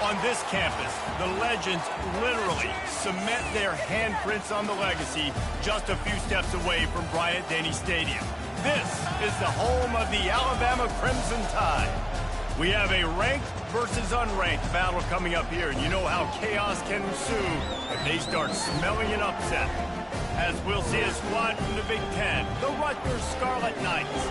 On this campus, the legends literally cement their handprints on the legacy just a few steps away from Bryant-Denny Stadium. This is the home of the Alabama Crimson Tide. We have a ranked versus unranked battle coming up here, and you know how chaos can ensue if they start smelling an upset. As we'll see a squad from the Big Ten, the Rutgers Scarlet Knights,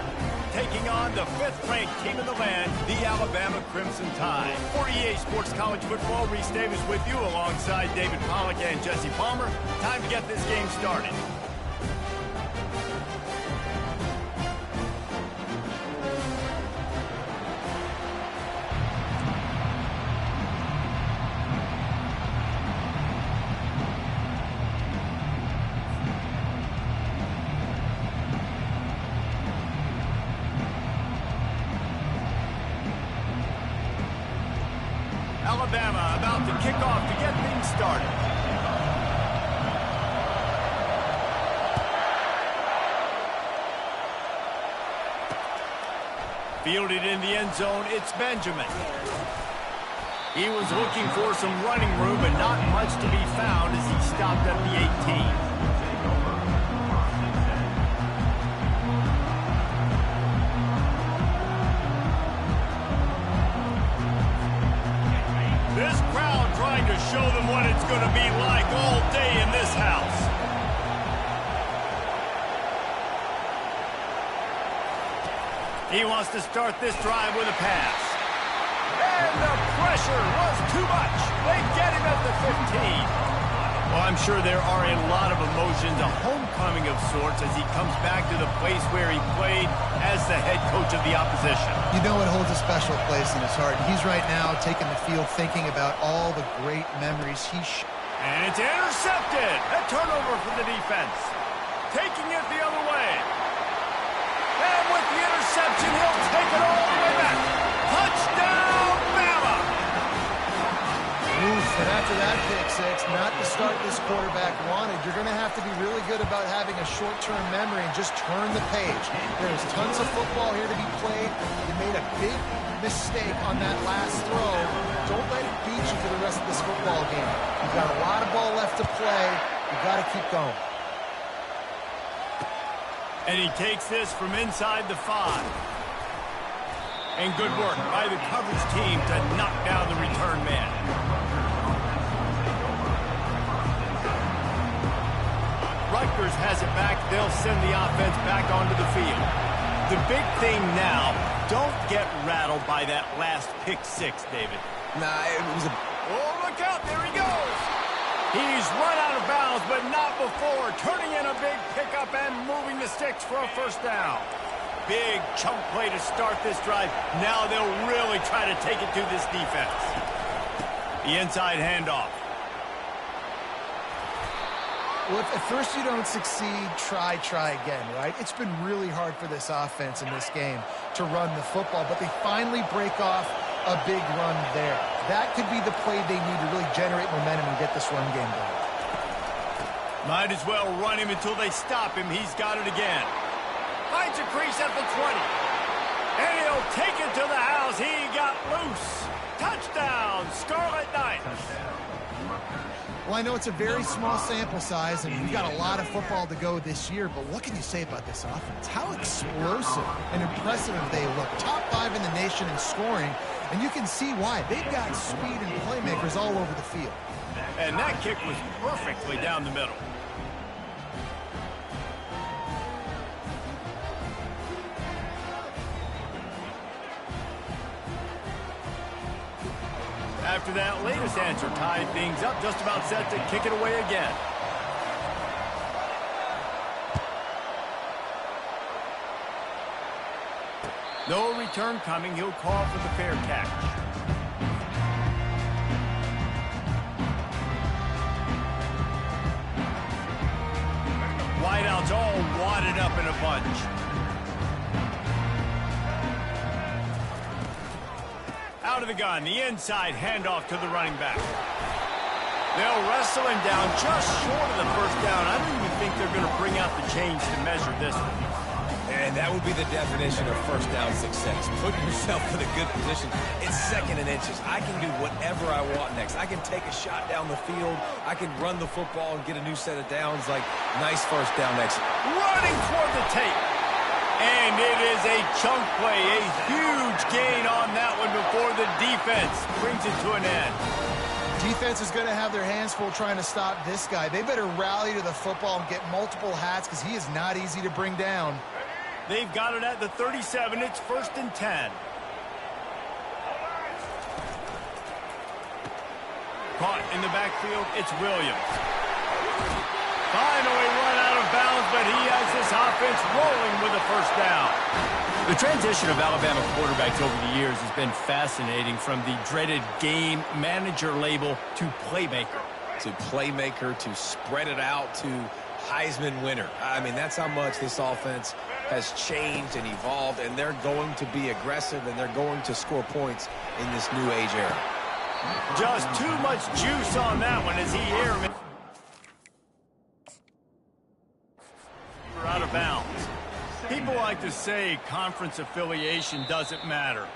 taking on the 5th-ranked team in the land, the Alabama Crimson Tide. For EA Sports College Football, Reese Davis with you alongside David Pollack and Jesse Palmer. Time to get this game started. Alabama about to kick off to get things started. Fielded in the end zone, it's Benjamin. He was looking for some running room, but not much to be found as he stopped at the 18. This crowd trying to show them what it's going to be like all day in this house. He wants to start this drive with a pass. And the pressure was too much. They get him at the 15. Well, I'm sure there are a lot of emotions, a homecoming of sorts, as he comes back to the place where he played as the head coach of the opposition. You know it holds a special place in his heart. He's right now taking the field thinking about all the great memories And it's intercepted. A turnover for the defense. Taking it the other way. And with the interception, he'll take it all the way back. Touchdown, Bama! Oof, and after that pick six, not the start this quarterback wanted. You're going to have to be really good about having a short-term memory and just turn the page. There's tons of football here to be played. You made a big mistake on that last throw. Don't let it beat you for the rest of this football game. You've got a lot of ball left to play. You've got to keep going. And he takes this from inside the 5. And good work by the coverage team to knock down the return man. Rutgers has it back. They'll send the offense back onto the field. The big thing now, don't get rattled by that last pick 6, David. Nah, it was a... Oh, look out. There he goes. He's run out of bounds, but not before. Turning in a big pickup and moving the sticks for a first down. Big chunk play to start this drive. Now they'll really try to take it to this defense. The inside handoff. Well, if at first you don't succeed, try again, right? It's been really hard for this offense in this game to run the football, but they finally break off a big run there. That could be the play they need to really generate momentum and get this run game going. Might as well run him until they stop him. He's got it again. Finds a crease at the 20. And he'll take it to the house. He got loose. Touchdown, Scarlet Knights. Well, I know it's a very small sample size, and we've got a lot of football to go this year, but what can you say about this offense? How explosive and impressive they look. Top 5 in the nation in scoring, and you can see why. They've got speed and playmakers all over the field. And that kick was perfectly down the middle. After that latest answer tied things up, just about set to kick it away again. No return coming. He'll call for the fair catch. Wideouts all wadded up in a bunch. Out of the gun, the inside handoff to the running back. They'll wrestle him down just short of the first down. I don't even think they're going to bring out the chains to measure this one. And And that would be the definition of first down success. Putting yourself in a good position. It's 2nd and inches. I can do whatever I want next. I can take a shot down the field. I can run the football and get a new set of downs. Like, nice first down next. Running toward the tape. And it is a chunk play. A huge gain on that one before the defense brings it to an end. Defense is going to have their hands full trying to stop this guy. They better rally to the football and get multiple hats because he is not easy to bring down. They've got it at the 37. It's 1st and 10. Caught in the backfield, it's Williams. Finally run out of bounds, but he has this offense rolling with a first down. The transition of Alabama quarterbacks over the years has been fascinating, from the dreaded game manager label to playmaker. To spread it out to Heisman winner. I mean, that's how much this offense has changed and evolved, and they're going to be aggressive, and they're going to score points in this new age era. Just too much juice on that one as he airman. Out of bounds. People like to say conference affiliation doesn't matter,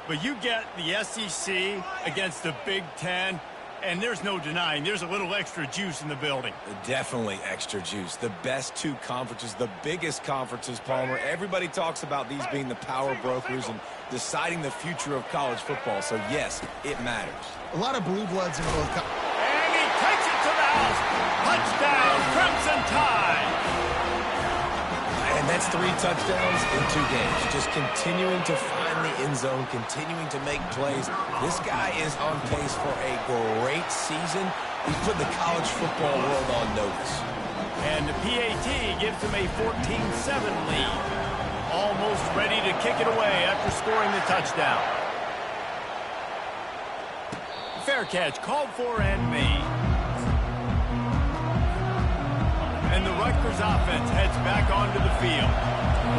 but you get the SEC against the Big Ten, and there's no denying there's a little extra juice in the building. Definitely extra juice. The best 2 conferences, the biggest conferences, Palmer. Everybody talks about these being the power brokers and deciding the future of college football. So, yes, it matters. A lot of blue bloods in both. And he takes it to the house. Touchdown, Crimson Tide. And that's 3 touchdowns in 2 games. Just continuing to find the end zone, continuing to make plays. This guy is on pace for a great season. He's put the college football world on notice. And the PAT gives him a 14-7 lead. Almost ready to kick it away after scoring the touchdown. Fair catch called for and made. And the Rutgers offense heads back onto the field.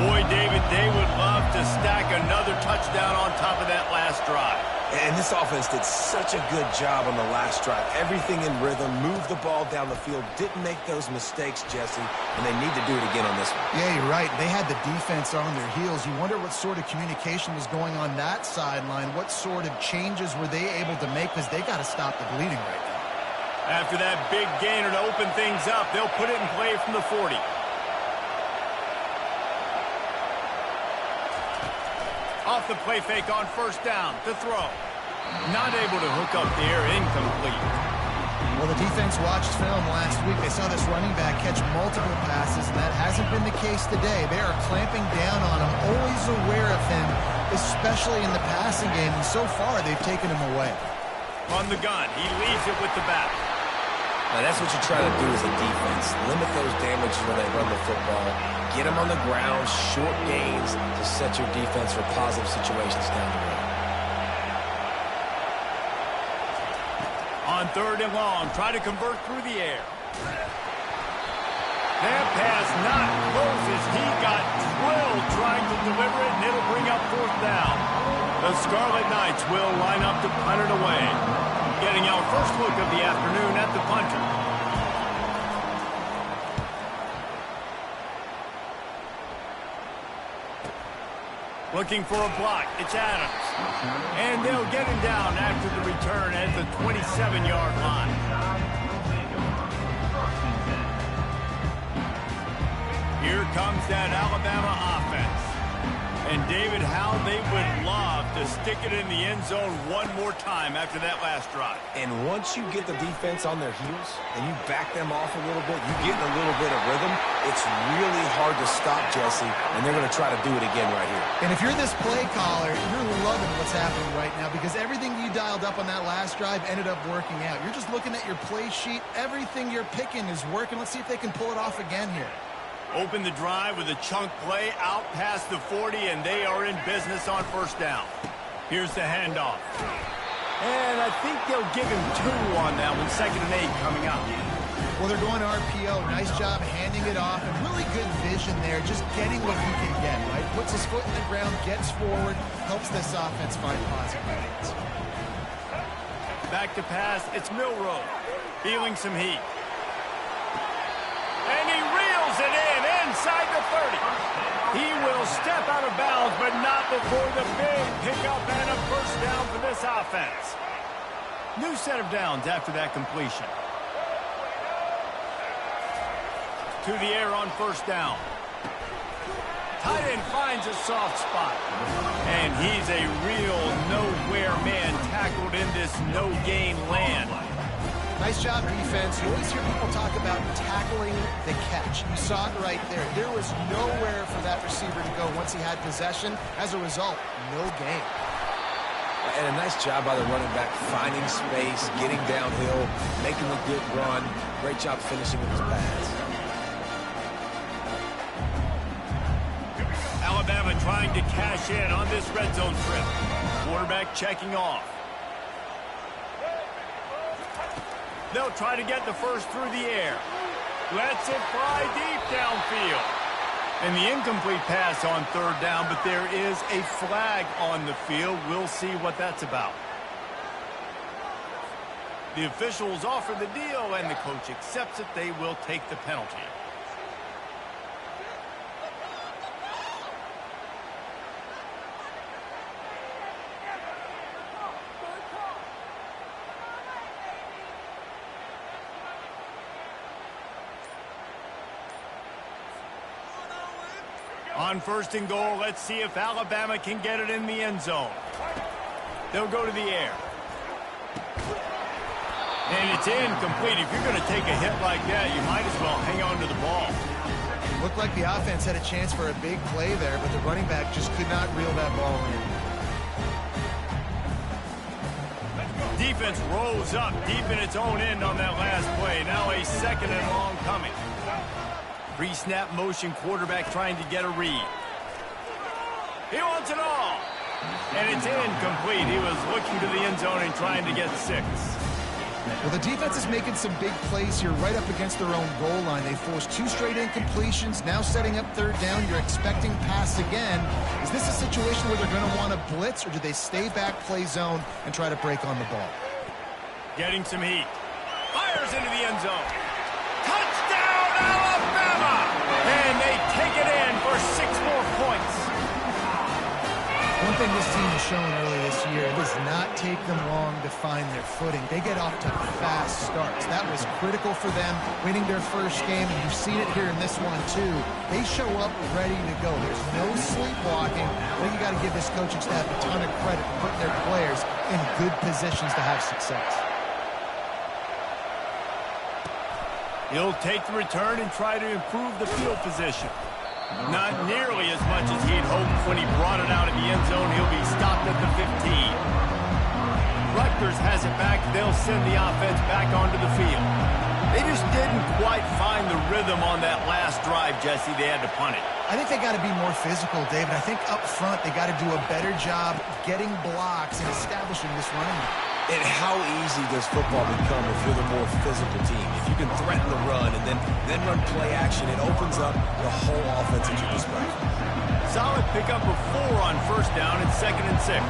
Boy, David, they would love to stack another touchdown on top of that last drive. And this offense did such a good job on the last drive. Everything in rhythm, moved the ball down the field, didn't make those mistakes, Jesse, and they need to do it again on this one. Yeah, you're right. They had the defense on their heels. You wonder what sort of communication was going on that sideline. What sort of changes were they able to make, because they got to stop the bleeding right now. After that big gainer to open things up, they'll put it in play from the 40. Off the play fake on first down to throw. Not able to hook up there, incomplete. Well, the defense watched film last week. They saw this running back catch multiple passes, and that hasn't been the case today. They are clamping down on him, always aware of him, especially in the passing game, and so far they've taken him away. On the gun, he leaves it with the back. Now, that's what you try to do as a defense. Limit those damages when they run the football. Get them on the ground, short gains to set your defense for positive situations down the road. On 3rd and long, try to convert through the air. That pass not close as he got drilled trying to deliver it, and it'll bring up 4th down. The Scarlet Knights will line up to punt it away. Getting our first look of the afternoon at the punter. Looking for a block. It's Adams. And they'll get him down after the return at the 27-yard line. Here comes that Alabama offense. And, David, how they would love to stick it in the end zone one more time after that last drive. And once you get the defense on their heels and you back them off a little bit, you get in a little bit of rhythm, it's really hard to stop, Jesse, and they're going to try to do it again right here. And if you're this play caller, you're loving what's happening right now, because everything you dialed up on that last drive ended up working out. You're just looking at your play sheet. Everything you're picking is working. Let's see if they can pull it off again here. Open the drive with a chunk play out past the 40, and they are in business on first down. Here's the handoff. And I think they'll give him 2 on that one. 2nd and 8 coming up. Well, they're going RPO. Nice job handing it off, and really good vision there, just getting what he can get, right? Puts his foot in the ground, gets forward, helps this offense find positive lanes. Back to pass. It's Milroe feeling some heat. And he reels it in inside the 30. He will step out of bounds, but not before the big pickup and a first down for this offense. New set of downs after that completion. To the air on first down. Tight end finds a soft spot. And he's a real nowhere man tackled in this no-gain land. Nice job, defense. You always hear people talk about tackling the catch. You saw it right there. There was nowhere for that receiver to go once he had possession. As a result, no gain. And a nice job by the running back, finding space, getting downhill, making a good run. Great job finishing with his pads. Alabama trying to cash in on this red zone trip. Quarterback checking off. They'll try to get the first through the air. Lets it fly deep downfield. And the incomplete pass on third down, but there is a flag on the field. We'll see what that's about. The officials offer the deal, and the coach accepts it. They will take the penalty. On first and goal, let's see if Alabama can get it in the end zone. They'll go to the air. And it's incomplete. If you're going to take a hit like that, you might as well hang on to the ball. Looked like the offense had a chance for a big play there, but the running back just could not reel that ball in. Defense rolls up deep in its own end on that last play. Now a second and long coming. Pre-snap motion, quarterback trying to get a read. He wants it all. And it's incomplete. He was looking to the end zone and trying to get 6. Well, the defense is making some big plays here right up against their own goal line. They forced 2 straight incompletions, now setting up third down. You're expecting pass again. Is this a situation where they're going to want to blitz, or do they stay back, play zone, and try to break on the ball? Getting some heat. Fires into the end zone. Touchdown, Alabama! And they take it in for 6 more points. One thing this team has shown early this year, it does not take them long to find their footing. They get off to fast starts. That was critical for them, winning their first game, and you've seen it here in this one too. They show up ready to go. There's no sleepwalking. I think you got to give this coaching staff a ton of credit for putting their players in good positions to have success. He'll take the return and try to improve the field position. Not nearly as much as he'd hoped when he brought it out of the end zone. He'll be stopped at the 15. Rutgers has it back. They'll send the offense back onto the field. They just didn't quite find the rhythm on that last drive, Jesse. They had to punt it. I think they got to be more physical, David. I think up front they got to do a better job getting blocks and establishing this running game. And how easy does football become if you're the more physical team? If you can threaten the run and then run play action, it opens up the whole offense at your disposal. Solid pickup of 4 on first down and 2nd and 6.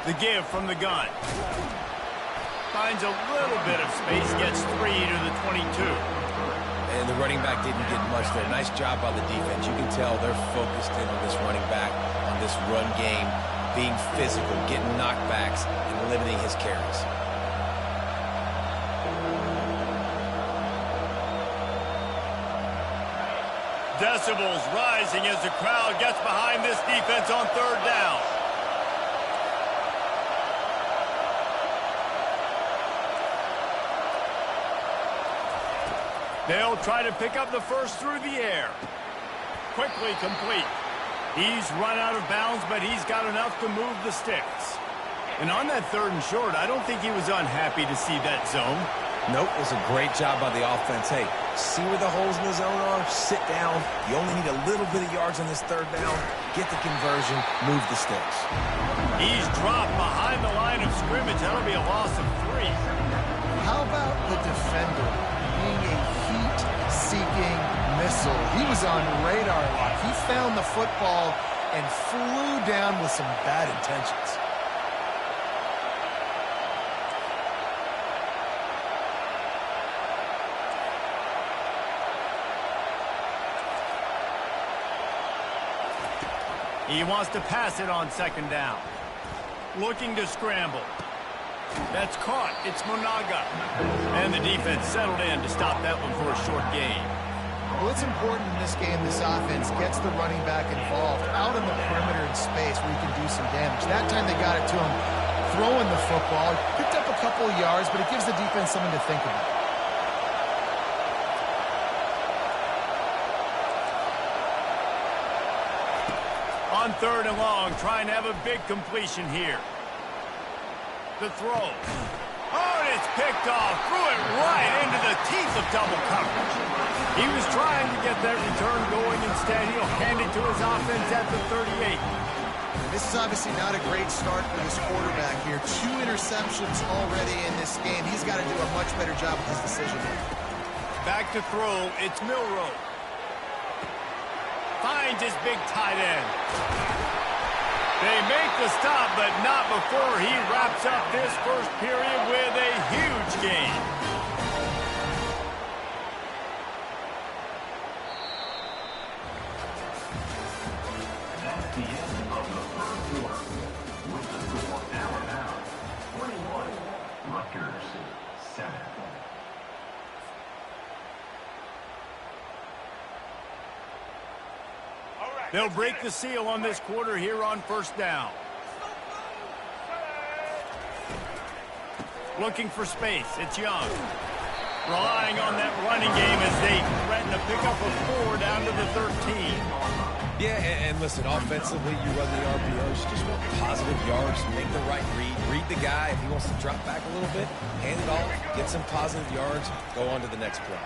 The give from the gun. Finds a little bit of space, gets 3 to the 22. And the running back didn't get much there. Nice job by the defense. You can tell they're focused in on this running back, on this run game, being physical, getting knockbacks, and limiting his carries. Decibels rising as the crowd gets behind this defense on third down. They'll try to pick up the first through the air. Quickly complete. He's run out of bounds, but he's got enough to move the sticks. And on that 3rd and short, I don't think he was unhappy to see that zone. Nope, it was a great job by the offense. Hey, see where the holes in the zone are? Sit down. You only need a little bit of yards on this 3rd down. Get the conversion, move the sticks. He's dropped behind the line of scrimmage. That'll be a loss of 3. How about the defender being a heat-seeking missile. He was on radar lock. He found the football and flew down with some bad intentions. He wants to pass it on second down. Looking to scramble. That's caught. It's Monaga. And the defense settled in to stop that one for a short gain. Well, it's important in this game this offense gets the running back involved out in the perimeter in space where he can do some damage. That time they got it to him throwing the football. Picked up a couple of yards, but it gives the defense something to think about. On third and long, trying to have a big completion here. The throw. Oh, and it's picked off. Threw it right into the teeth of double coverage. He was trying to get that return going. Instead, he'll hand it to his offense at the 38. This is obviously not a great start for this quarterback here. 2 interceptions already in this game. He's got to do a much better job with his decision. Back to throw. It's Milroe. Finds his big tight end. They make the stop, but not before he wraps up this first period with a huge gain. That's the end of the first quarter. With the score now, 21, Rutgers 7. They'll break the seal on this quarter here on first down. Looking for space. It's Young. Relying on that running game as they threaten to pick up a 4 down to the 13. Yeah, and listen, offensively, you run the RPOs, you just want positive yards, make the right read the guy. If he wants to drop back a little bit, hand it off, get some positive yards, go on to the next play.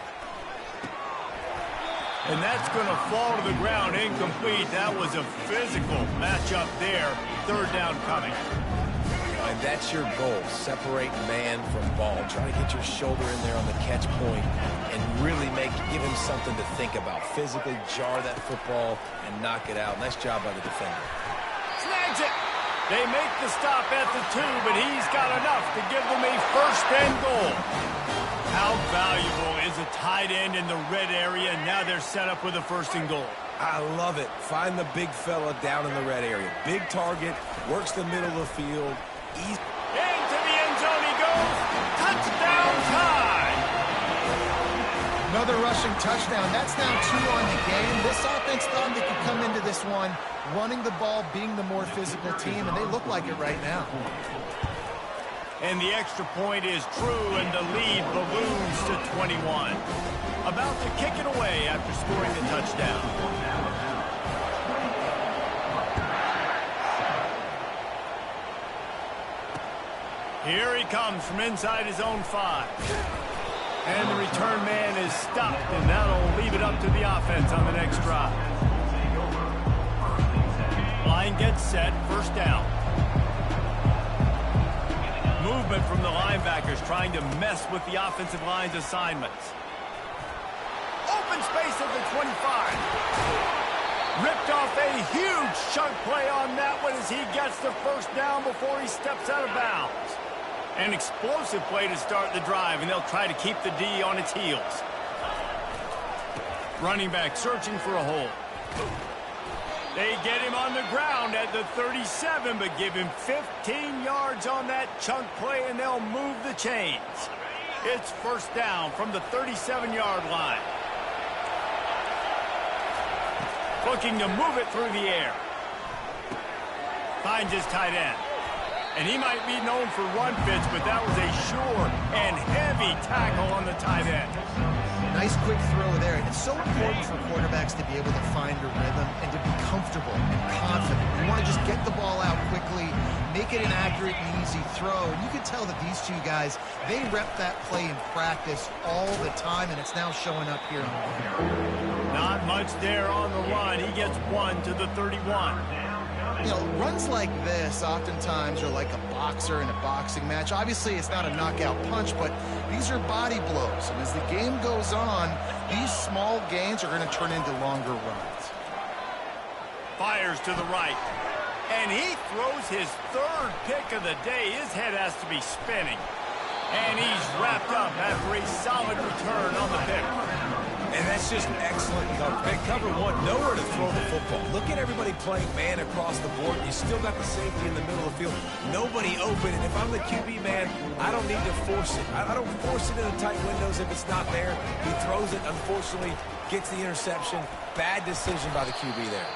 And that's going to fall to the ground incomplete. That was a physical matchup there. Third down coming. And that's your goal. Separate man from ball. Try to get your shoulder in there on the catch point and really give him something to think about. Physically jar that football and knock it out. Nice job by the defender. Snags it. They make the stop at the 2, but he's got enough to give them a first and goal. How valuable is a tight end in the red area? Now they're set up with a first and goal. I love it. Find the big fella down in the red area. Big target, works the middle of the field. Into the end zone he goes. Touchdown time. Another rushing touchdown. That's now 2 on the game. This offense thought they could come into this one running the ball, being the more physical team, and they look like it right now. And the extra point is true, and the lead balloons to 21. About to kick it away after scoring the touchdown. Here he comes from inside his own 5. And the return man is stopped, and that'll leave it up to the offense on the next drive. Line gets set, first down. Movement from the linebackers trying to mess with the offensive line's assignments. Open space at the 25. Ripped off a huge chunk play on that one as he gets the first down before he steps out of bounds. An explosive play to start the drive, and they'll try to keep the D on its heels. Running back searching for a hole. They get him on the ground at the 37, but give him 15 yards on that chunk play, and they'll move the chains. It's first down from the 37-yard line. Looking to move it through the air. Finds his tight end. And he might be known for run fits, but that was a sure and heavy tackle on the tight end. Nice quick throw there. And it's so important for quarterbacks to be able to find a rhythm and to be comfortable and confident. You want to just get the ball out quickly, make it an accurate and easy throw. And you can tell that these two guys, they rep that play in practice all the time, and it's now showing up here on the game. Not much there on the run. He gets 1 to the 31. You know, runs like this oftentimes are like a boxer in a boxing match. Obviously, it's not a knockout punch, but these are body blows. And as the game goes on, these small gains are going to turn into longer runs. Fires to the right. And he throws his third pick of the day. His head has to be spinning. And he's wrapped up after a solid return on the pick. And that's just an excellent pick. Cover one, nowhere to throw the football. Look at everybody playing man across the board. You still got the safety in the middle of the field. Nobody open. And if I'm the QB man, I don't need to force it. I don't force it in the tight windows if it's not there. He throws it, unfortunately, gets the interception. Bad decision by the QB there.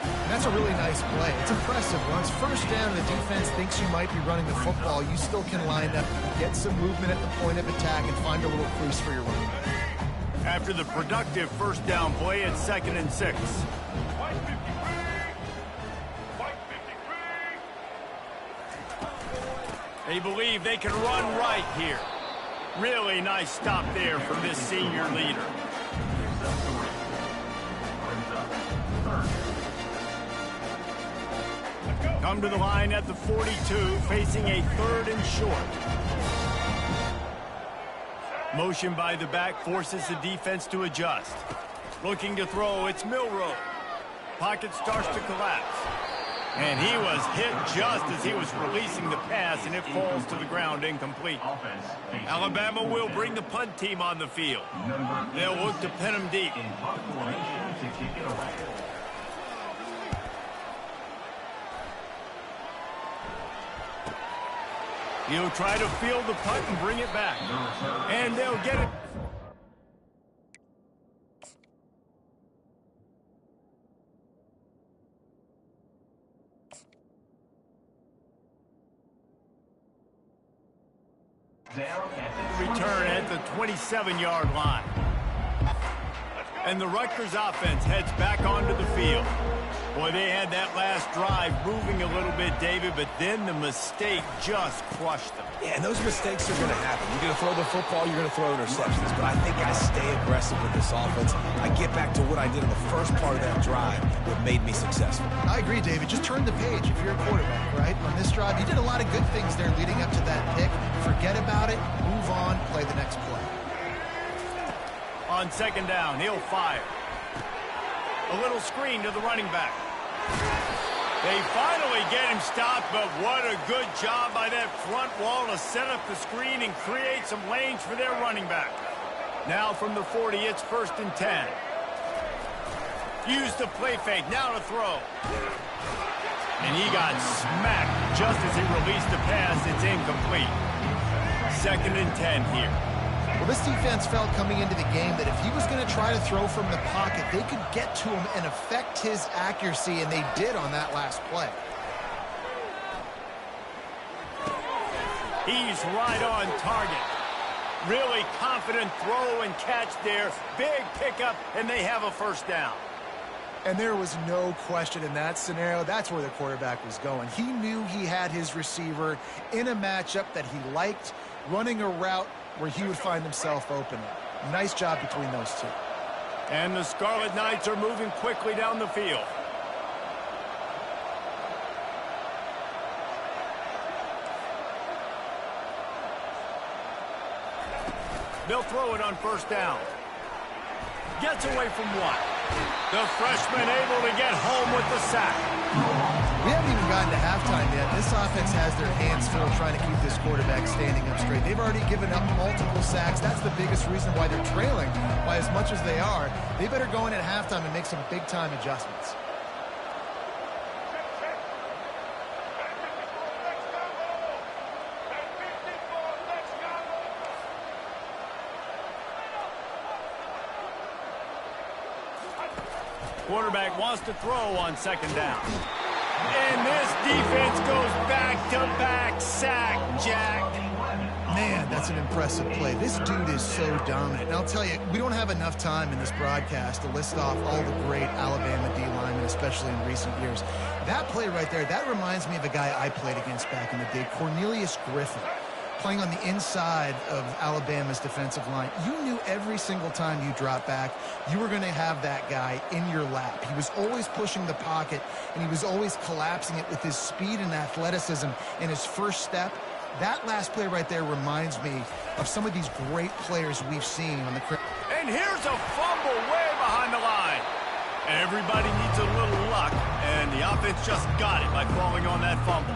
And that's a really nice play. It's impressive. Once first down, the defense thinks you might be running the football. You still can line up, get some movement at the point of attack, and find a little crease for your running back. After the productive first down play, it's 2nd and 6. They believe they can run right here. Really nice stop there from this senior leader. Come to the line at the 42, facing a 3rd and short. Motion by the back forces the defense to adjust. Looking to throw, it's Milroe. Pocket starts to collapse. And he was hit just as he was releasing the pass, and it falls to the ground incomplete. Alabama will bring the punt team on the field. They'll look to pin him deep. He'll try to field the punt and bring it back. And they'll get it. Return at the 27-yard line. And the Rutgers offense heads back onto the field. Boy, they had that last drive moving a little bit, David, but then the mistake just crushed them. Yeah, and those mistakes are going to happen. You're going to throw the football, you're going to throw interceptions. But I think I stay aggressive with this offense. I get back to what I did in the first part of that drive that made me successful. I agree, David. Just turn the page if you're a quarterback, right? On this drive, you did a lot of good things there leading up to that pick. Forget about it, move on, play the next play. On 2nd down, he'll fire. A little screen to the running back. They finally get him stopped, but what a good job by that front wall to set up the screen and create some lanes for their running back. Now from the 40, it's 1st and 10. Use the play fake, now to throw. And he got smacked just as he released the pass. It's incomplete. 2nd and 10 here. Well, this defense felt coming into the game that if he was going to try to throw from the pocket, they could get to him and affect his accuracy, and they did on that last play. He's right on target. Really confident throw and catch there. Big pickup, and they have a 1st down. And there was no question in that scenario. That's where the quarterback was going. He knew he had his receiver in a matchup that he liked, running a route where he would find himself open. Nice job between those two. And the Scarlet Knights are moving quickly down the field. They'll throw it on 1st down. Gets away from one. The freshman able to get home with the sack. We haven't even gotten to halftime yet. This offense has their hands full trying to keep this quarterback standing up straight. They've already given up multiple sacks. That's the biggest reason why they're trailing by as much as they are. They better go in at halftime and make some big-time adjustments. Quarterback wants to throw on 2nd down. And this defense goes back-to-back sack, Jack. Man, that's an impressive play. This dude is so dominant. And I'll tell you, we don't have enough time in this broadcast to list off all the great Alabama D linemen, especially in recent years. That play right there, that reminds me of a guy I played against back in the day, Cornelius Griffin. playing on the inside of Alabama's defensive line. You knew every single time you dropped back, you were going to have that guy in your lap. He was always pushing the pocket, and he was always collapsing it with his speed and athleticism and his first step. That last play right there reminds me of some of these great players we've seen on the... And here's a fumble way behind the line. Everybody needs a little luck, and the offense just got it by falling on that fumble.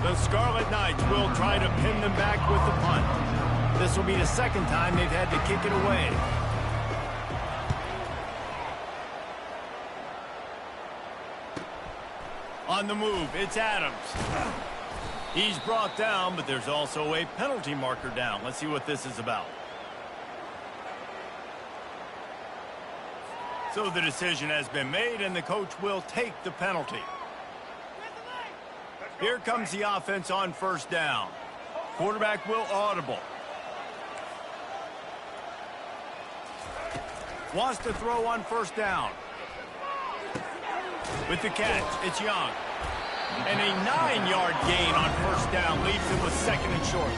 The Scarlet Knights will try to pin them back with the punt. This will be the second time they've had to kick it away. On the move, it's Adams. He's brought down, but there's also a penalty marker down. Let's see what this is about. So the decision has been made, and the coach will take the penalty. Here comes the offense on first down. Quarterback will audible. Wants to throw on first down. With the catch, it's Young. And a 9-yard gain on first down leaves him with second and short.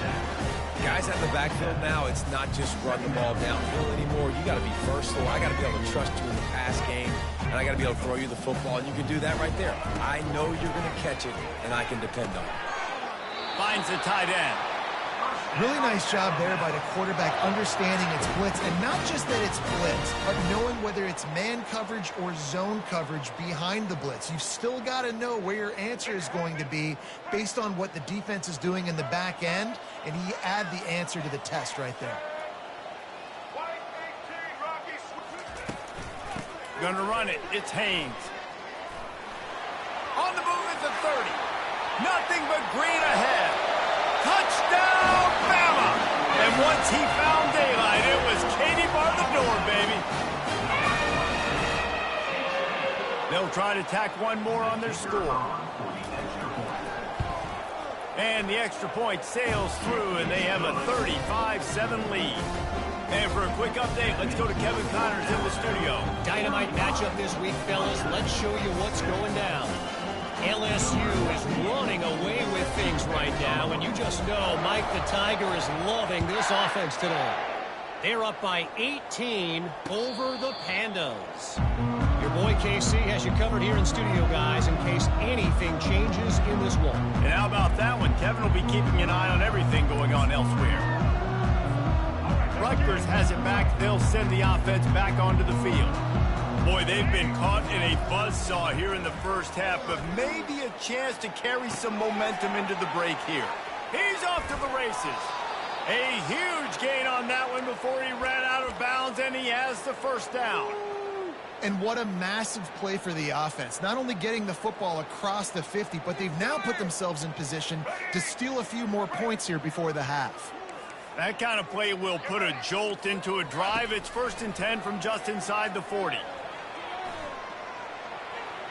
Guys out in the backfield now, it's not just run the ball downhill anymore. You got to be versatile. I got to be able to trust you in the pass game, and I got to be able to throw you the football, and you can do that right there. I know you're going to catch it, and I can depend on it. Finds the tight end. Really nice job there by the quarterback understanding it's blitz, and not just that it's blitz, but knowing whether it's man coverage or zone coverage behind the blitz. You've still got to know where your answer is going to be based on what the defense is doing in the back end, and he add the answer to the test right there. Gonna run it. It's Haynes. On the move at the 30. Nothing but green ahead. Touchdown, Bama! And once he found daylight, it was Katie bar the door, baby. They'll try to tack one more on their score. And the extra point sails through, and they have a 35-7 lead. And for a quick update, let's go to Kevin Connors in the studio. Dynamite matchup this week, fellas. Let's show you what's going down. LSU is running away with things right now, and you just know Mike the Tiger is loving this offense today. They're up by 18 over the Pandas. Your boy KC has you covered here in studio, guys, in case anything changes in this one. And how about that one? Kevin will be keeping an eye on everything going on elsewhere. Rutgers has it back. They'll send the offense back onto the field. Boy, they've been caught in a buzzsaw here in the first half, but maybe a chance to carry some momentum into the break here. He's off to the races. A huge gain on that one before he ran out of bounds, and he has the first down. And what a massive play for the offense. Not only getting the football across the 50, but they've now put themselves in position to steal a few more points here before the half. That kind of play will put a jolt into a drive. It's 1st and 10 from just inside the 40.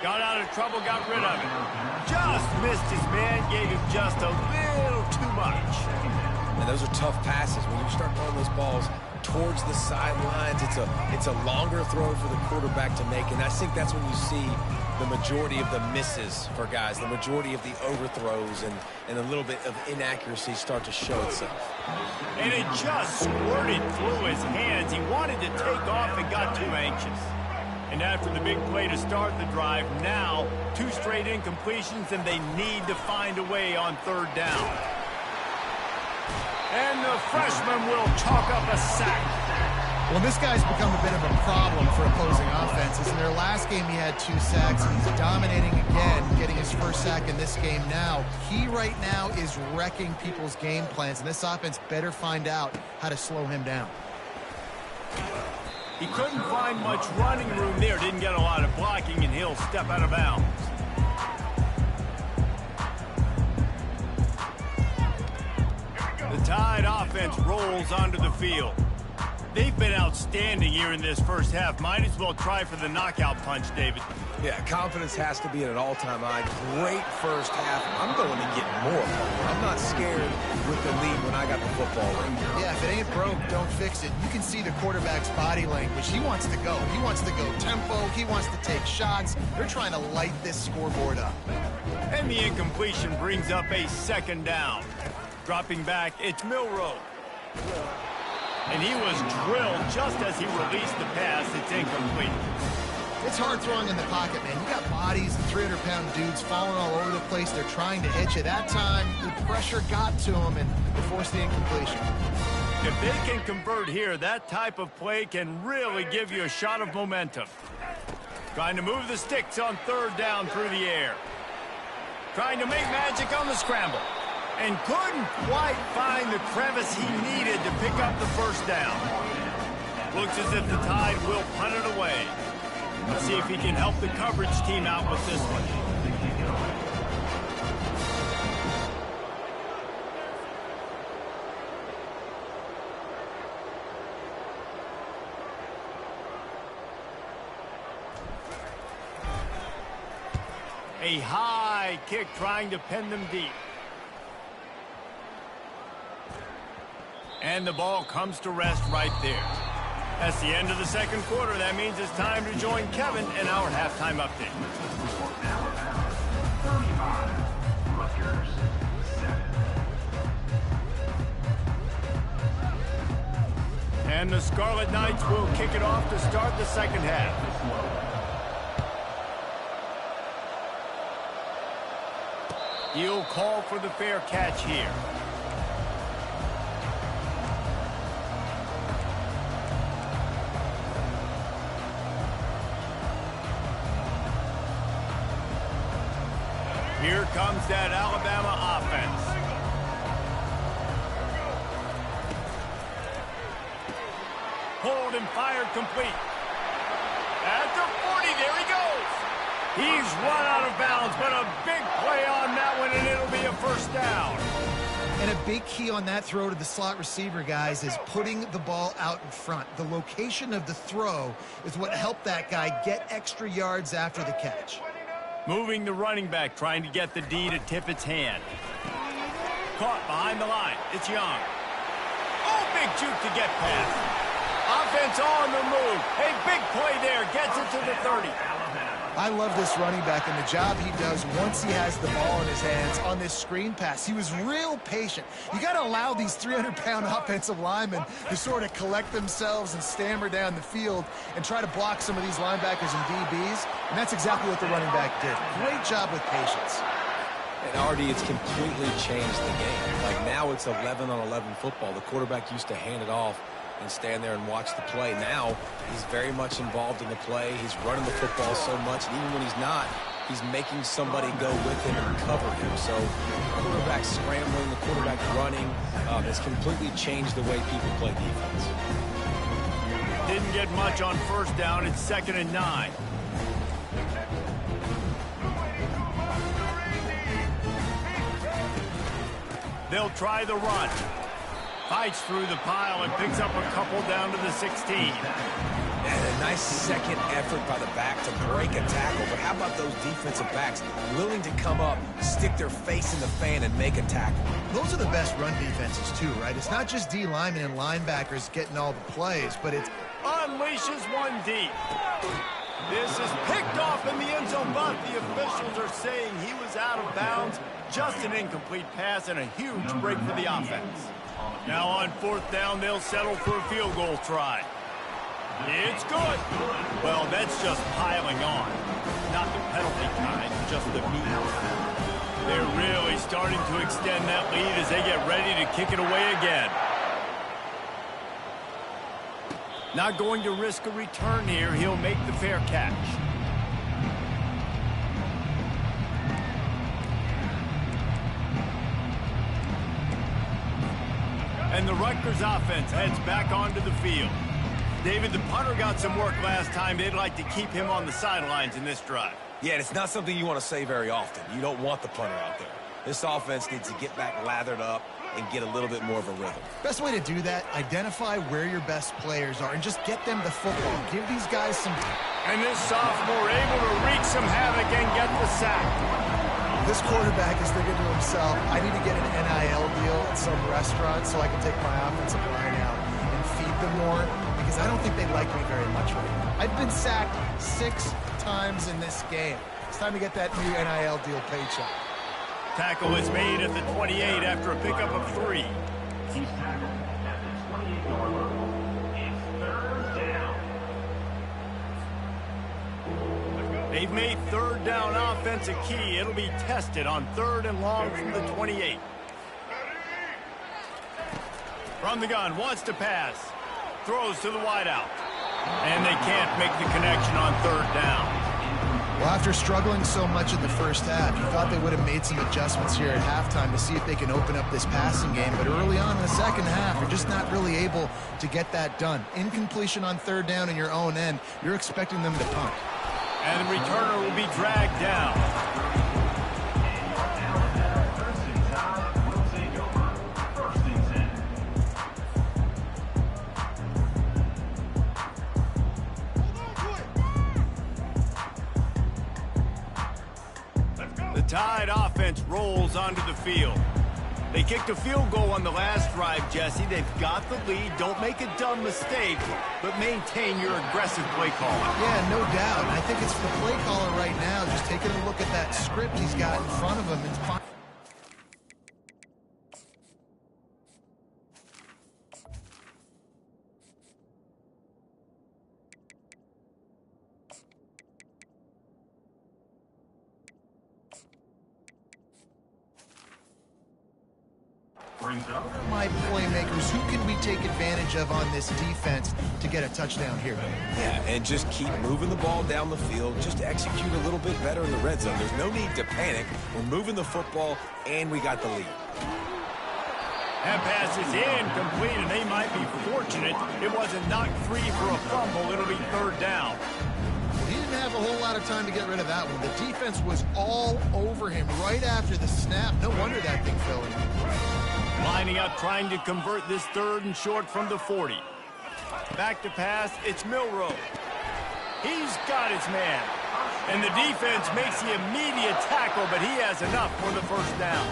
Got out of trouble, got rid of it. Just missed his man, gave him just a little too much. And those are tough passes. When you start throwing those balls towards the sidelines, it's a longer throw for the quarterback to make. And I think that's when you see the majority of the misses for guys, the majority of the overthrows and a little bit of inaccuracy start to show itself. And it just squirted through his hands. He wanted to take off and got too anxious. And after the big play to start the drive, now 2 straight incompletions, and they need to find a way on 3rd down. And the freshman will chalk up a sack. Well, this guy's become a bit of a problem for opposing offenses. In their last game, he had 2 sacks. He's dominating again, getting his first sack in this game now. He right now is wrecking people's game plans, and this offense better find out how to slow him down. He couldn't find much running room there. Didn't get a lot of blocking, and he'll step out of bounds. The Tide offense rolls onto the field. They've been outstanding here in this first half. Might as well try for the knockout punch, David. Yeah, confidence has to be at an all-time high. Great first half. I'm going to get more. I'm not scared with the lead when I got the football right. Yeah, if it ain't broke, don't fix it. You can see the quarterback's body language. He wants to go. He wants to go tempo. He wants to take shots. They're trying to light this scoreboard up. And the incompletion brings up a second down. Dropping back, it's Milroe. And he was drilled just as he released the pass. It's incomplete. It's hard throwing in the pocket, man. You got bodies and 300-pound dudes falling all over the place. They're trying to hit you. That time, the pressure got to them, and they forced the incompletion. If they can convert here, that type of play can really give you a shot of momentum. Trying to move the sticks on third down through the air. Trying to make magic on the scramble. And couldn't quite find the crevice he needed to pick up the first down. Looks as if the Tide will punt it away. Let's see if he can help the coverage team out with this one. A high kick trying to pin them deep. And the ball comes to rest right there. That's the end of the second quarter. That means it's time to join Kevin in our halftime update. Rutgers 7. And the Scarlet Knights will kick it off to start the second half. He'll call for the fair catch here. Here comes that Alabama offense. Hold and fired complete. At the 40, there he goes. He's run out of bounds, but a big play on that one, and it'll be a first down. And a big key on that throw to the slot receiver, guys, is putting the ball out in front. The location of the throw is what helped that guy get extra yards after the catch. Moving the running back, trying to get the D to tip its hand. Caught behind the line. It's Young. Oh, big juke to get past. Offense on the move. A big play there. Gets it to the 30. I love this running back and the job he does once he has the ball in his hands on this screen pass. He was real patient. You got to allow these 300-pound offensive linemen to sort of collect themselves and stammer down the field and try to block some of these linebackers and DBs, and that's exactly what the running back did. Great job with patience. And Artie, it's completely changed the game. Like now it's 11-on-11 football. The quarterback used to hand it off and stand there and watch the play. Now he's very much involved in the play. He's running the football so much, and even when he's not, he's making somebody go with him and cover him. So the quarterback scrambling, the quarterback running, has completely changed the way people play defense. Didn't get much on first down. It's 2nd and 9. They'll try the run. Fights through the pile and picks up a couple down to the 16. And a nice second effort by the back to break a tackle. But how about those defensive backs willing to come up, stick their face in the fan, and make a tackle? Those are the best run defenses, too, right? It's not just D linemen and linebackers getting all the plays, but it's unleashes one deep. This is picked off in the end zone, but the officials are saying he was out of bounds. Just an incomplete pass and a huge break for the offense. Now on 4th down, they'll settle for a field goal try. It's good. Well, that's just piling on. Not the penalty kind, just the meat. They're really starting to extend that lead as they get ready to kick it away again. Not going to risk a return here. He'll make the fair catch. And the Rutgers offense heads back onto the field. David, the punter got some work last time. They'd like to keep him on the sidelines in this drive. Yeah, and it's not something you want to say very often. You don't want the punter out there. This offense needs to get back lathered up and get a little bit more of a rhythm. best way to do that, identify where your best players are and just get them the football. Give these guys some... And this sophomore able to wreak some havoc and get the sack. This quarterback is thinking to himself, I need to get an NIL deal at some restaurant so I can take my offensive line out and feed them more, because I don't think they like me very much right now. I've been sacked 6 times in this game. It's time to get that new NIL deal paycheck. Tackle is made at the 28 after a pickup of 3. He's tackled at the 28-yard line. It's third down. They've made third down offense a key. It'll be tested on 3rd and long from the 28. From the gun, wants to pass. Throws to the wideout. And they can't make the connection on 3rd down. Well, after struggling so much in the first half, you thought they would have made some adjustments here at halftime to see if they can open up this passing game. But early on in the second half, you're just not really able to get that done. Incompletion on 3rd down in your own end, you're expecting them to punt. And the returner will be dragged down. The Tide offense rolls onto the field. They kicked a field goal on the last drive, Jesse. They've got the lead. Don't make a dumb mistake, but maintain your aggressive play calling. Yeah, no doubt. I think it's the play caller right now just taking a look at that script he's got in front of him and my playmakers, who can we take advantage of on this defense to get a touchdown here? Yeah, and just keep moving the ball down the field. Just execute a little bit better in the red zone. There's no need to panic. We're moving the football, and we got the lead. That pass is incomplete, and they might be fortunate it wasn't knocked free for a fumble. It'll be 3rd down. He didn't have a whole lot of time to get rid of that one. The defense was all over him right after the snap. No wonder that thing fell in. Lining up, trying to convert this 3rd and short from the 40. Back to pass, it's Milroe. He's got his man. And the defense makes the immediate tackle, but he has enough for the 1st down.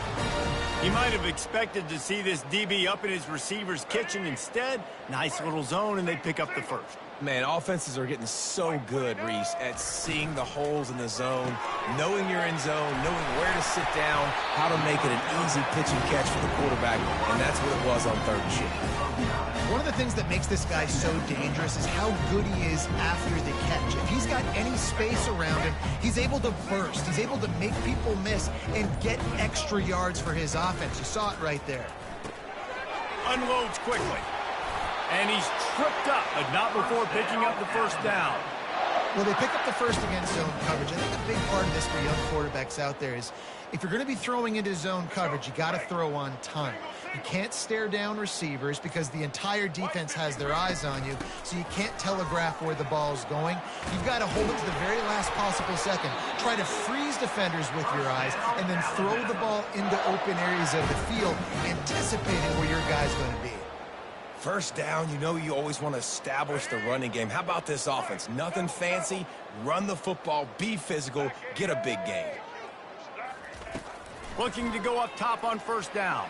He might have expected to see this DB up in his receiver's kitchen. Instead, nice little zone, and they pick up the 1st. Man, offenses are getting so good, Reese, at seeing the holes in the zone, knowing you're in zone, knowing where to sit down, how to make it an easy pitch and catch for the quarterback, and that's what it was on 3rd and short. One of the things that makes this guy so dangerous is how good he is after the catch. If he's got any space around him, he's able to burst. He's able to make people miss and get extra yards for his offense. You saw it right there. Unloads quickly. And he's tripped up, but not before picking up the 1st down. Well, they pick up the 1st against zone coverage. I think a big part of this for young quarterbacks out there is if you're going to be throwing into zone coverage, you got to throw on time. You can't stare down receivers because the entire defense has their eyes on you, so you can't telegraph where the ball's going. You've got to hold it to the very last possible second. Try to freeze defenders with your eyes and then throw the ball into open areas of the field, anticipating where your guy's going to be. 1st down, you know you always want to establish the running game. How about this offense? Nothing fancy. Run the football, be physical, get a big gain. Looking to go up top on 1st down.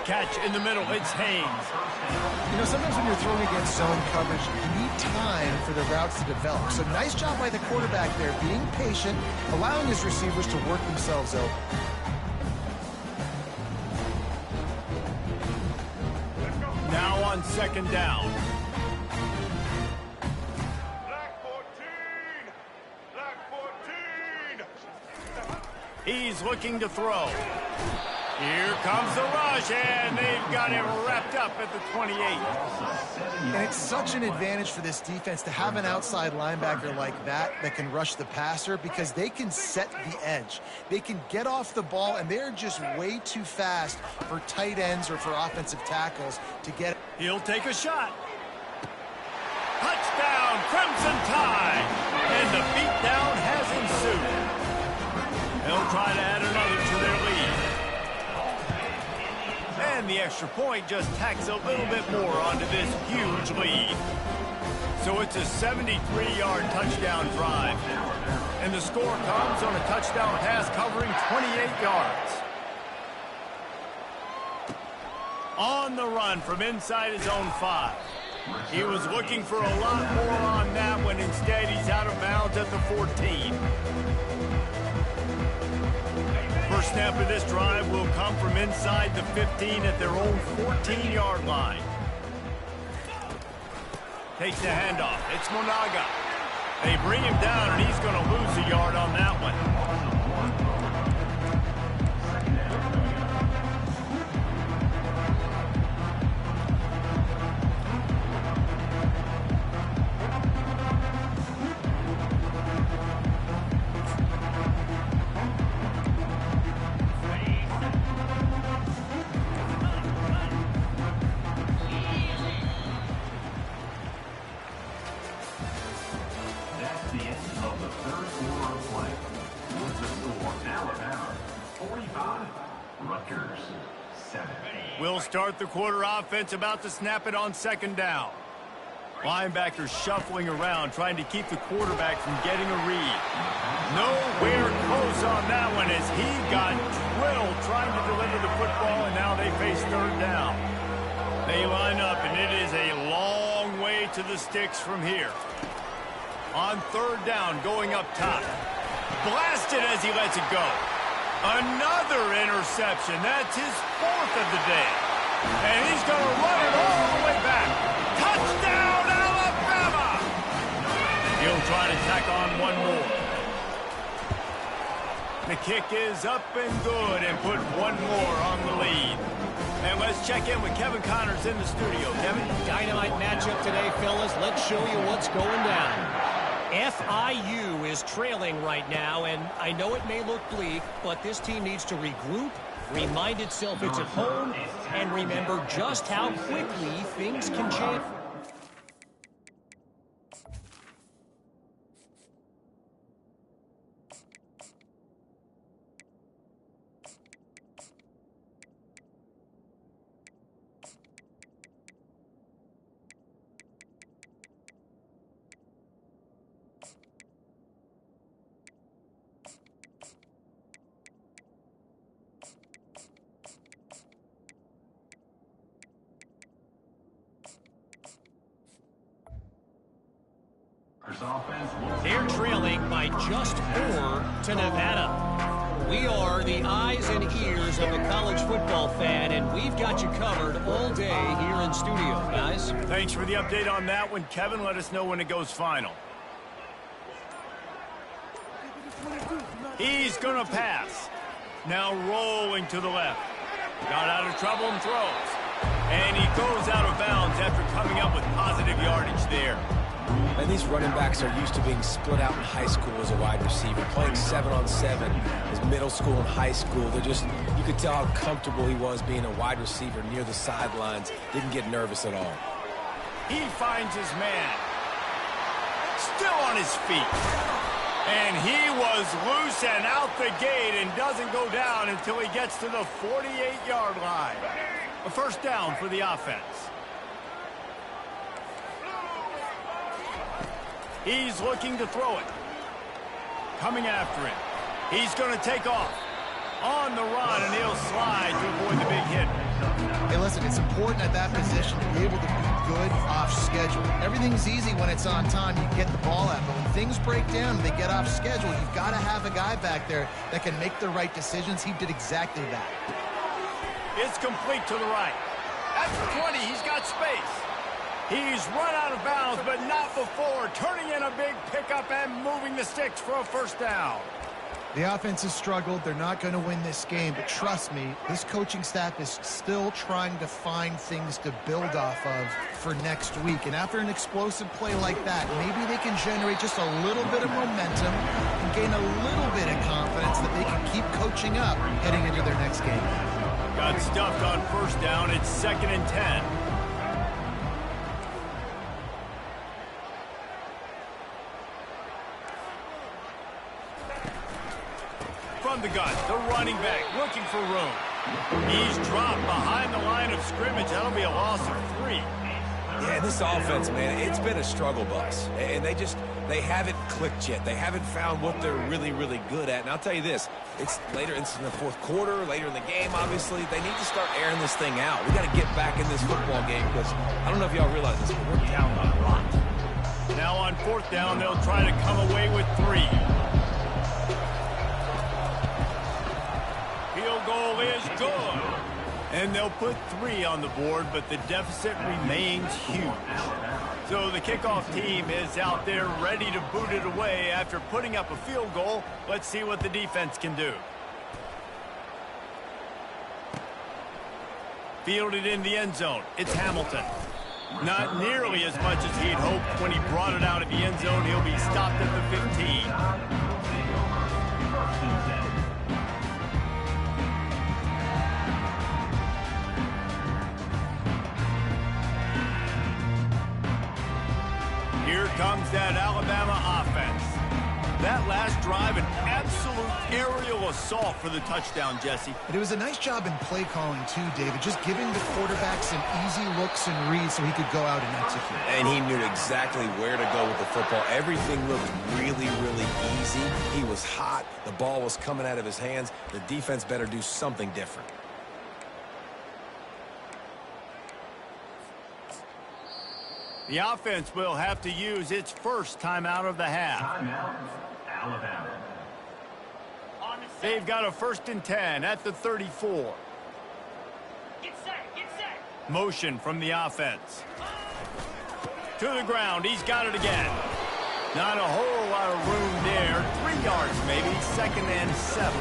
Catch in the middle, it's Haynes. You know, sometimes when you're throwing against zone coverage, you need time for the routes to develop. So nice job by the quarterback there, being patient, allowing his receivers to work themselves open. Now on 2nd down. Black 14! Black 14! He's looking to throw. Here comes the rush, and they've got him wrapped up at the 28. And it's such an advantage for this defense to have an outside linebacker like that can rush the passer because they can set the edge. They can get off the ball, and they're just way too fast for tight ends or for offensive tackles to get. He'll take a shot. Touchdown, Crimson Tide. And the beatdown has ensued. They'll try to add another to their lead. And the extra point just tacks a little bit more onto this huge lead. So it's a 73-yard touchdown drive. And the score comes on a touchdown pass covering 28 yards. On the run from inside his own 5. He was looking for a lot more on that one. Instead, he's out of bounds at the 14. First snap of this drive will come from inside the 15 at their own 14-yard line. Takes the handoff. It's Monaga. They bring him down, and he's going to lose a yard on that one. Rutgers, 7. We'll start the quarter offense, about to snap it on second down. Linebackers shuffling around, trying to keep the quarterback from getting a read. Nowhere close on that one as he got drilled trying to deliver the football, and now they face third down. They line up, and it is a long way to the sticks from here. On third down, going up top. Blasted as he lets it go. Another interception. That's his 4th of the day. And he's going to run it all the way back. Touchdown, Alabama! He'll try to tack on one more. The kick is up and good and put one more on the lead. And let's check in with Kevin Connors in the studio. Kevin? Dynamite matchup today, fellas. Let's show you what's going down. FIU is trailing right now, and I know it may look bleak, but this team needs to regroup, remind itself it's at home, and remember just how quickly things can change. They're trailing by just 4 to Nevada. We are the eyes and ears of the college football fan, and we've got you covered all day here in studio, guys. Thanks for the update on that one, Kevin. Let us know when it goes final. He's going to pass. Now rolling to the left. Got out of trouble and throws. And he goes out of bounds after coming up with positive yardage there. And these running backs are used to being split out in high school as a wide receiver, playing 7-on-7 as middle school and high school. They're just, you could tell how comfortable he was being a wide receiver near the sidelines. Didn't get nervous at all. He finds his man. Still on his feet. And he was loose and out the gate and doesn't go down until he gets to the 48-yard line. A first down for the offense. He's looking to throw it. Coming after him. He's going to take off. On the run, and he'll slide to avoid the big hit. Hey, listen, it's important at that position to be able to be good off schedule. Everything's easy when it's on time. You get the ball out. But when things break down and they get off schedule, you've got to have a guy back there that can make the right decisions. He did exactly that. It's complete to the right. At the 20, he's got space. He's run out of bounds, but not before. Turning in a big pickup and moving the sticks for a first down. The offense has struggled. They're not going to win this game, but trust me, this coaching staff is still trying to find things to build off of for next week. And after an explosive play like that, maybe they can generate just a little bit of momentum and gain a little bit of confidence that they can keep coaching up heading into their next game. Got stuffed on first down. It's 2nd and 10. From the gun, the running back looking for room. He's dropped behind the line of scrimmage. That'll be a loss of 3. Yeah, this offense, man, it's been a struggle bus. And they haven't clicked yet. They haven't found what they're really, really good at. And I'll tell you this, it's later in the fourth quarter, later in the game, obviously. They need to start airing this thing out. We got to get back in this football game because I don't know if y'all realize this, but we're down a lot. Now on 4th down, they'll try to come away with 3. goal is good. And they'll put 3 on the board, but the deficit remains huge. So the kickoff team is out there ready to boot it away after putting up a field goal. Let's see what the defense can do. Fielded in the end zone. It's Hamilton. Not nearly as much as he'd hoped when he brought it out of the end zone. He'll be stopped at the 15. Here comes that Alabama offense. That last drive, an absolute aerial assault for the touchdown, Jesse. But it was a nice job in play calling, too, David. Just giving the quarterback some easy looks and reads so he could go out and execute. And he knew exactly where to go with the football. Everything looked really, really easy. He was hot. The ball was coming out of his hands. The defense better do something different. The offense will have to use its first timeout of the half. Timeout, Alabama. They've got a 1st and 10 at the 34. Get set. Motion from the offense. To the ground. He's got it again. Not a whole lot of room there. 3 yards maybe. 2nd and 7.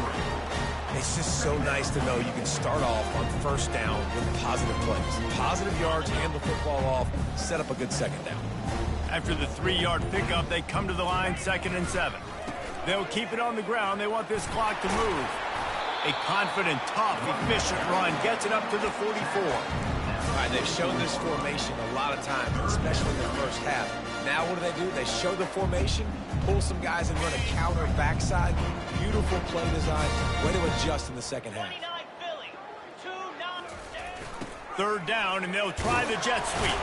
It's just so nice to know you can start off on 1st down with positive plays. Positive yards, hand the football off, set up a good 2nd down. After the 3-yard pickup, they come to the line 2nd and 7. They'll keep it on the ground. They want this clock to move. A confident, tough, efficient run gets it up to the 44. All right, they've shown this formation a lot of times, especially in the first half. Now what do? They show the formation, pull some guys and run a counter backside. Beautiful play design. Way to adjust in the 2nd half. 3rd down, and they'll try the jet sweep.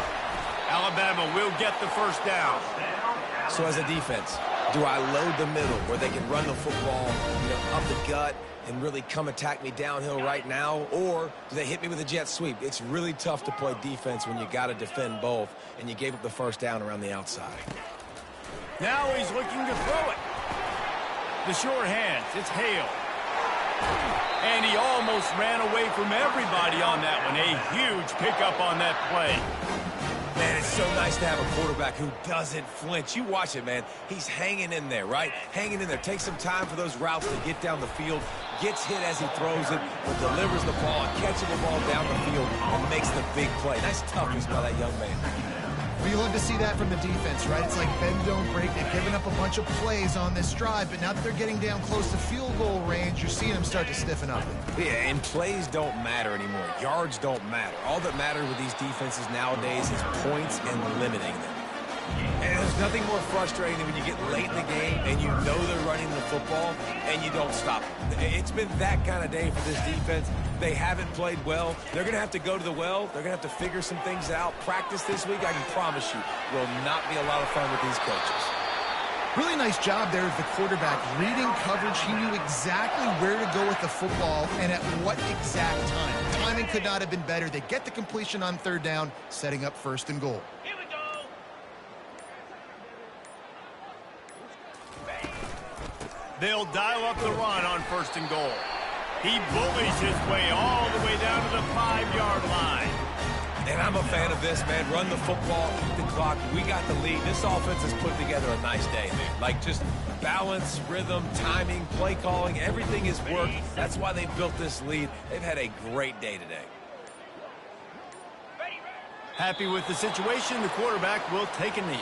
Alabama will get the 1st down. So as a defense, do I load the middle where they can run the football, up the gut and really come attack me downhill right now? Or do they hit me with a jet sweep? It's really tough to play defense when you got to defend both, and you gave up the 1st down around the outside. Now he's looking to throw it. The short hands. It's Hale. And he almost ran away from everybody on that one. A huge pickup on that play. Man, it's so nice to have a quarterback who doesn't flinch. You watch it, man. He's hanging in there, right? Hanging in there. Takes some time for those routes to get down the field. Gets hit as he throws it, but delivers the ball and catches the ball down the field and makes the big play. Nice toughness by that young man. We love to see that from the defense, right? It's like bend, don't break. They've given up a bunch of plays on this drive, but now that they're getting down close to field goal range, you're seeing them start to stiffen up. Yeah, and plays don't matter anymore. Yards don't matter. All that matters with these defenses nowadays is points and limiting them. And there's nothing more frustrating than when you get late in the game and you know they're running the football and you don't stop them. It's been that kind of day for this defense. They haven't played well. They're going to have to go to the well. They're going to have to figure some things out. Practice this week, I can promise you, will not be a lot of fun with these coaches. Really nice job there with the quarterback. Reading coverage, he knew exactly where to go with the football and at what exact time. Timing could not have been better. They get the completion on 3rd down, setting up 1st and goal. They'll dial up the run on 1st and goal. He bullies his way all the way down to the 5-yard line. And I'm a fan of this, man. Run the football, keep the clock. We got the lead. This offense has put together a nice day, man. Like just balance, rhythm, timing, play calling, everything has worked. That's why they built this lead. They've had a great day today. Happy with the situation, the quarterback will take a knee.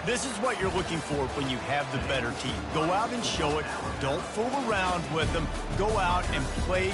This is what you're looking for when you have the better team. Go out and show it. Don't fool around with them. Go out and play